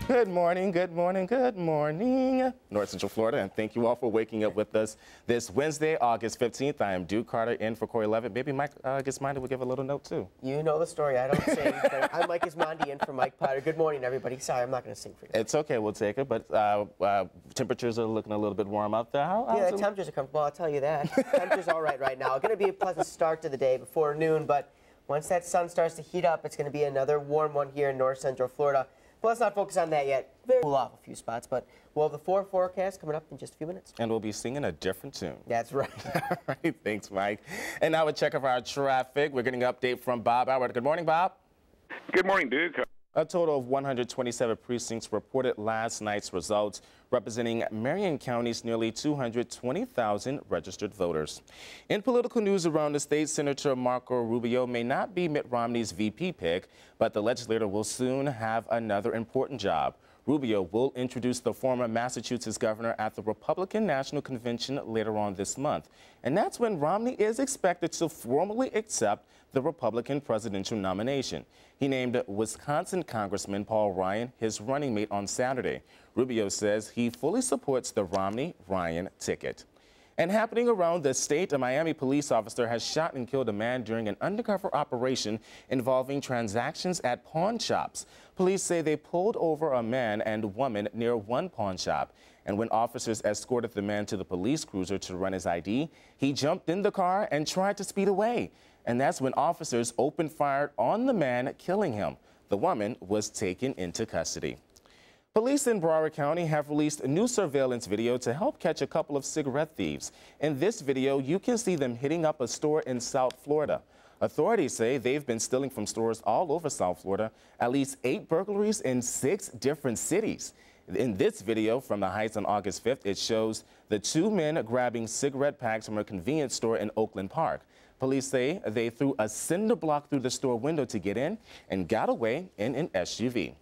Good morning, good morning, good morning, North Central Florida, and thank you all for waking up with us this Wednesday, August 15th. I am Duke Carter in for Corey Levitt. Maybe Mike Gismondi will give a little note too. You know the story. I don't sing, but I'm Mike Gismondi in for Mike Potter. Good morning, everybody. Sorry, I'm not going to sing for you. It's okay, we'll take it, but temperatures are looking a little bit warm out there. Yeah, the temperatures are comfortable, I'll tell you that. Temperature's all right now. Going to be a pleasant start to the day before noon, but once that sun starts to heat up, it's going to be another warm one here in North Central Florida. But let's not focus on that yet. Very cool off a few spots, but we'll have the 4 forecast coming up in just a few minutes. And we'll be singing a different tune. That's right. All right, thanks, Mike. And now a check of our traffic. We're getting an update from Bob Howard. Good morning, Bob. Good morning, Duke. A total of 127 precincts reported last night's results, representing Marion County's nearly 220,000 registered voters. In political news around the state, Senator Marco Rubio may not be Mitt Romney's VP pick, but the legislator will soon have another important job. Rubio will introduce the former Massachusetts governor at the Republican National Convention later on this month. And that's when Romney is expected to formally accept the Republican presidential nomination. He named Wisconsin Congressman Paul Ryan his running mate on Saturday. Rubio says he fully supports the Romney-Ryan ticket. And happening around the state, a Miami police officer has shot and killed a man during an undercover operation involving transactions at pawn shops. Police say they pulled over a man and woman near one pawn shop. And when officers escorted the man to the police cruiser to run his ID, he jumped in the car and tried to speed away. And that's when officers opened fire on the man, killing him. The woman was taken into custody. Police in Broward County have released a new surveillance video to help catch a couple of cigarette thieves. In this video, you can see them hitting up a store in South Florida. Authorities say they've been stealing from stores all over South Florida, at least 8 burglaries in 6 different cities. In this video from the Heights on August 5th, it shows the 2 men grabbing cigarette packs from a convenience store in Oakland Park. Police say they threw a cinder block through the store window to get in and got away in an SUV.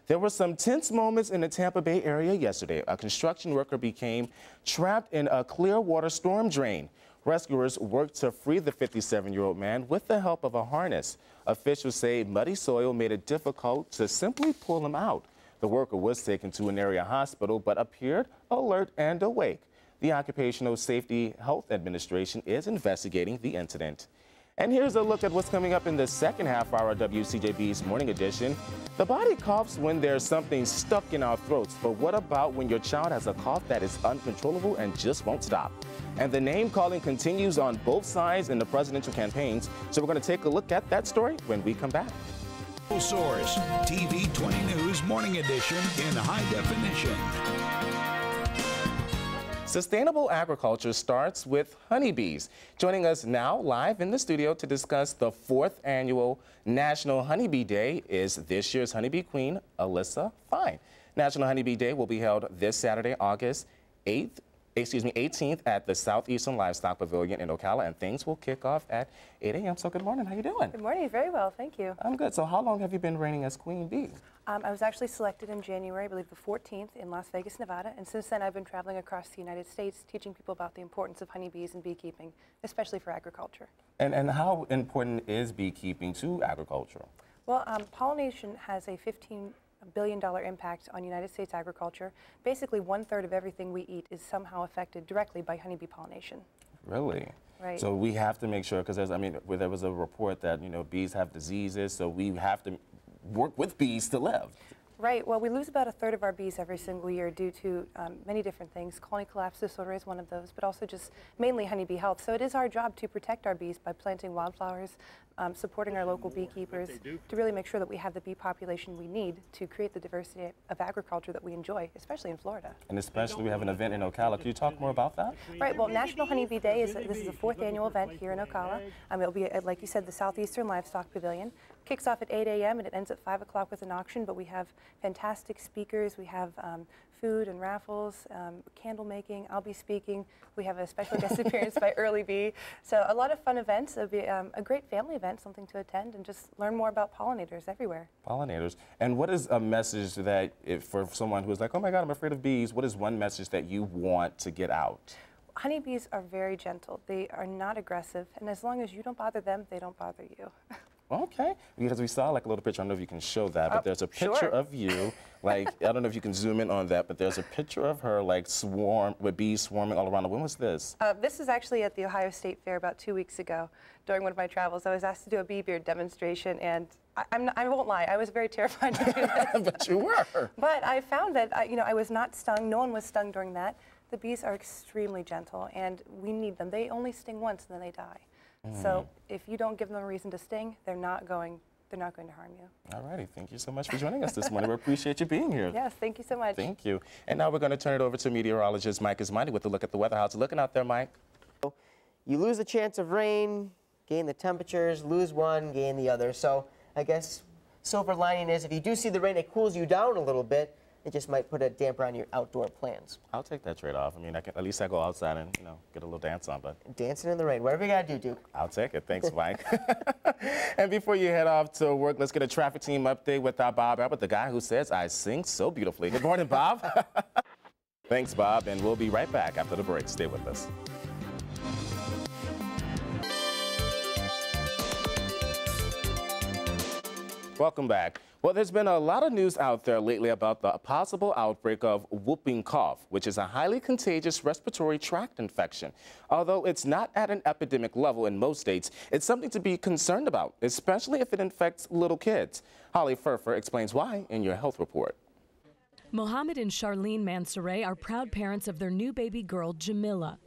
There were some tense moments in the Tampa Bay area yesterday. A construction worker became trapped in a Clearwater storm drain. Rescuers worked to free the 57-year-old man with the help of a harness. Officials say muddy soil made it difficult to simply pull him out. The worker was taken to an area hospital but appeared alert and awake. The Occupational Safety Health Administration is investigating the incident. And here's a look at what's coming up in the second half of our WCJB's Morning Edition. The body coughs when there's something stuck in our throats, but what about when your child has a cough that is uncontrollable and just won't stop? And the name calling continues on both sides in the presidential campaigns, so we're going to take a look at that story when we come back. Full Source, TV 20 News Morning Edition in high definition. Sustainable agriculture starts with honeybees. Joining us now live in the studio to discuss the 4th annual National Honeybee Day is this year's honeybee queen, Alyssa Fine. National Honeybee Day will be held this Saturday, August 18th at the Southeastern Livestock Pavilion in Ocala, and things will kick off at 8 a.m. So good morning, how you doing? Good morning, very well, thank you. I'm good. So how long have you been reigning as Queen Bee? I was actually selected in January, I believe the 14th, in Las Vegas, Nevada, and since then I've been traveling across the United States teaching people about the importance of honeybees and beekeeping, especially for agriculture. And how important is beekeeping to agriculture? Well, pollination has a $15 billion impact on United States agriculture. Basically, 1/3 of everything we eat is somehow affected directly by honeybee pollination. Really? Right. So we have to make sure, because there was a report that, bees have diseases, so we have to work with bees to live. Right. Well, we lose about 1/3 of our bees every single year due to many different things. Colony collapse disorder is one of those, but also just mainly honeybee health. So it is our job to protect our bees by planting wildflowers, supporting our local beekeepers to really make sure that we have the bee population we need to create the diversity of agriculture that we enjoy, especially in Florida. And especially we have an event in Ocala. Can you talk more about that? Right. Well, National Honeybee Day this is the 4th annual event here in Ocala. It'll be, like you said, the Southeastern Livestock Pavilion. Kicks off at 8 a.m. and it ends at 5 o'clock with an auction, but we have fantastic speakers. We have food and raffles, candle making. I'll be speaking. We have a special guest appearance by Early Bee. So a lot of fun events. It'll be a great family event, something to attend and just learn more about pollinators everywhere. Pollinators. And what is a message that, for someone who is like, oh my God, I'm afraid of bees, what is one message that you want to get out? Honeybees are very gentle. They are not aggressive, and as long as you don't bother them, they don't bother you. Okay, because we saw like a little picture. I don't know if you can show that, but there's a picture sure. of you. Like, I don't know if you can zoom in on that, but there's a picture of her like with bees swarming all around. When was this? This is actually at the Ohio State Fair about 2 weeks ago. During one of my travels, I was asked to do a bee beard demonstration, and I won't lie, I was very terrified to do this. But you were. But I found that I was not stung. No one was stung during that. The bees are extremely gentle, and we need them. They only sting once, and then they die. So if you don't give them a reason to sting, they're not going to harm you. All righty, thank you so much for joining us this morning. We appreciate you being here. Yes, thank you so much. Thank you. And now we're going to turn it over to meteorologist Mike Ismani with a look at the weather. How's it looking out there, Mike? You lose the chance of rain, gain the temperatures, lose one, gain the other. So I guess silver lining is if you do see the rain, it cools you down a little bit. It just might put a damper on your outdoor plans. I'll take that trade-off. I mean, at least I go outside and, get a little dance on, but... Dancing in the rain, whatever you got to do, Duke. I'll take it. Thanks, Mike. And before you head off to work, let's get a traffic team update with our Bob Abbott, the guy who says I sing so beautifully. Good morning, Bob. Thanks, Bob, and we'll be right back after the break. Stay with us. Welcome back. Well, there's been a lot of news out there lately about the possible outbreak of whooping cough, which is a highly contagious respiratory tract infection. Although it's not at an epidemic level in most states, it's something to be concerned about, especially if it infects little kids. Holly Furfer explains why in your health report. Mohammed and Charlene Mansoure are proud parents of their new baby girl, Jamila.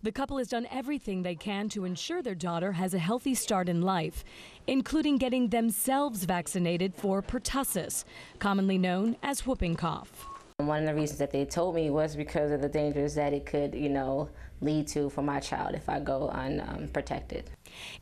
The couple has done everything they can to ensure their daughter has a healthy start in life, including getting themselves vaccinated for pertussis, commonly known as whooping cough. One of the reasons that they told me was because of the dangers that it could, lead to for my child if I go unprotected.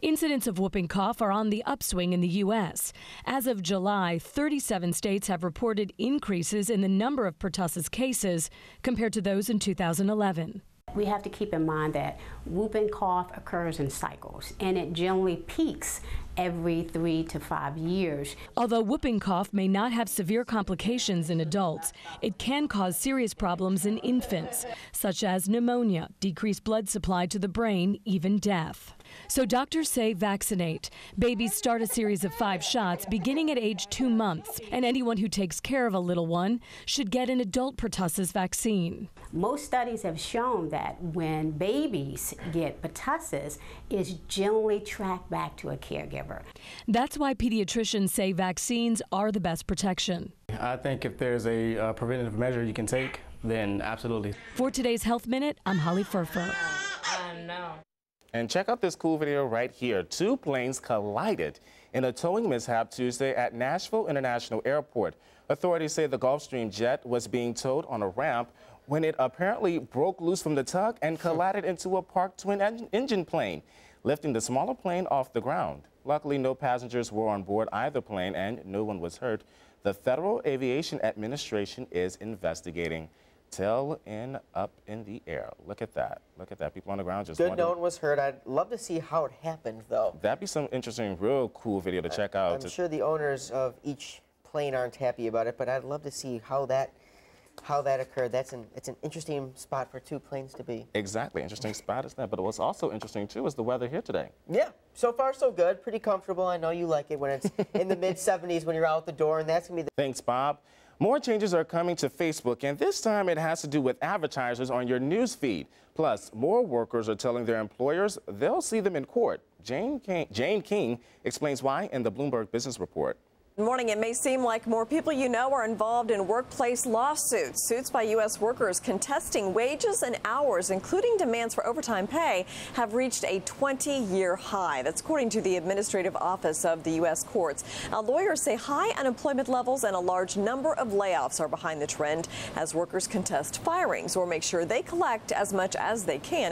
Incidents of whooping cough are on the upswing in the U.S. As of July, 37 states have reported increases in the number of pertussis cases compared to those in 2011. We have to keep in mind that whooping cough occurs in cycles, and it generally peaks every 3 to 5 years. Although whooping cough may not have severe complications in adults, it can cause serious problems in infants, such as pneumonia, decreased blood supply to the brain, even death. So doctors say vaccinate. Babies start a series of 5 shots beginning at age 2 months, and anyone who takes care of a little one should get an adult pertussis vaccine. Most studies have shown that when babies get pertussis, it's generally tracked back to a caregiver. That's why pediatricians say vaccines are the best protection. I think if there's a preventative measure you can take, then absolutely. For today's Health Minute, I'm Holly Furfer. And check out this cool video right here. 2 planes collided in a towing mishap Tuesday at Nashville International Airport. Authorities say the Gulfstream jet was being towed on a ramp when it apparently broke loose from the tug and collided into a parked twin-engine plane, lifting the smaller plane off the ground. Luckily, no passengers were on board either plane and no one was hurt. The Federal Aviation Administration is investigating. Tail end up in the air. Look at that. Look at that. People on the ground just Good no one was hurt. I'd love to see how it happened, though. That'd be some interesting, real cool video to check out. I'm sure the owners of each plane aren't happy about it, but I'd love to see how that occurred. It's an interesting spot for 2 planes to be. Exactly. Interesting spot is that. But what's also interesting, too, is the weather here today. Yeah. So far, so good. Pretty comfortable. I know you like it when it's in the mid-70s when you're out the door, and that's going to be the... Thanks, Bob. More changes are coming to Facebook, and this time it has to do with advertisers on your news feed. Plus, more workers are telling their employers they'll see them in court. Jane King explains why in the Bloomberg Business Report. Good morning. It may seem like more people you know are involved in workplace lawsuits. Suits by U.S. workers contesting wages and hours, including demands for overtime pay, have reached a 20-year high. That's according to the Administrative Office of the U.S. Courts. Now, lawyers say high unemployment levels and a large number of layoffs are behind the trend as workers contest firings or make sure they collect as much as they can.